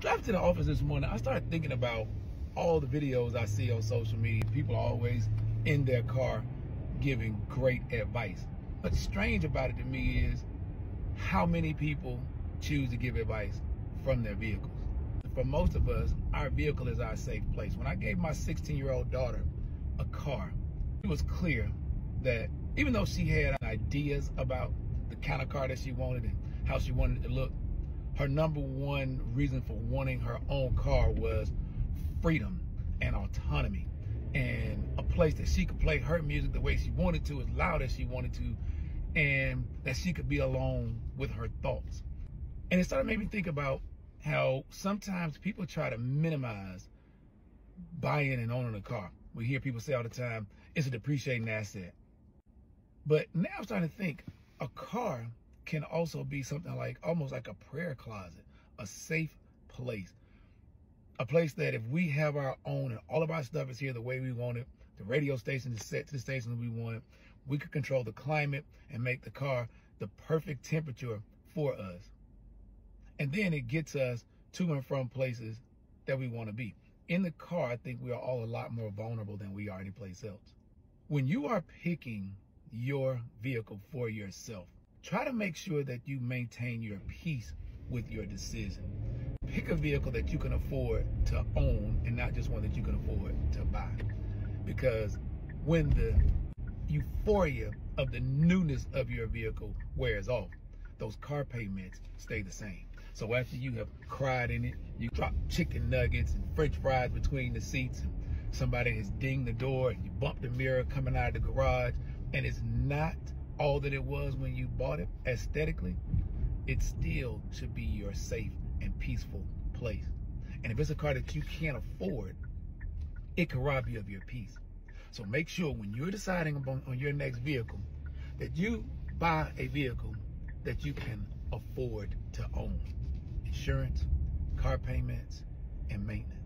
Driving to the office this morning, I started thinking about all the videos I see on social media. People are always in their car giving great advice. What's strange about it to me is how many people choose to give advice from their vehicles. For most of us, our vehicle is our safe place. When I gave my 16-year-old daughter a car, it was clear that even though she had ideas about the kind of car that she wanted and how she wanted it to look, her number one reason for wanting her own car was freedom and autonomy and a place that she could play her music the way she wanted to, as loud as she wanted to, and that she could be alone with her thoughts. And it started making me think about how sometimes people try to minimize buying and owning a car. We hear people say all the time, it's a depreciating asset. But now I'm starting to think a car can also be something like almost like a prayer closet, a safe place. A place that if we have our own and all of our stuff is here the way we want it, the radio station is set to the station we want it, we could control the climate and make the car the perfect temperature for us. And then it gets us to and from places that we want to be. In the car, I think we are all a lot more vulnerable than we are anyplace else. When you are picking your vehicle for yourself, try to make sure that you maintain your peace with your decision. Pick a vehicle that you can afford to own and not just one that you can afford to buy. Because when the euphoria of the newness of your vehicle wears off, those car payments stay the same. So after you have cried in it, you drop chicken nuggets and french fries between the seats, and somebody has dinged the door and you bump the mirror coming out of the garage, and it's not all that it was when you bought it aesthetically, it still should be your safe and peaceful place. And if it's a car that you can't afford, it can rob you of your peace. So make sure when you're deciding on your next vehicle that you buy a vehicle that you can afford to own. Insurance, car payments, and maintenance.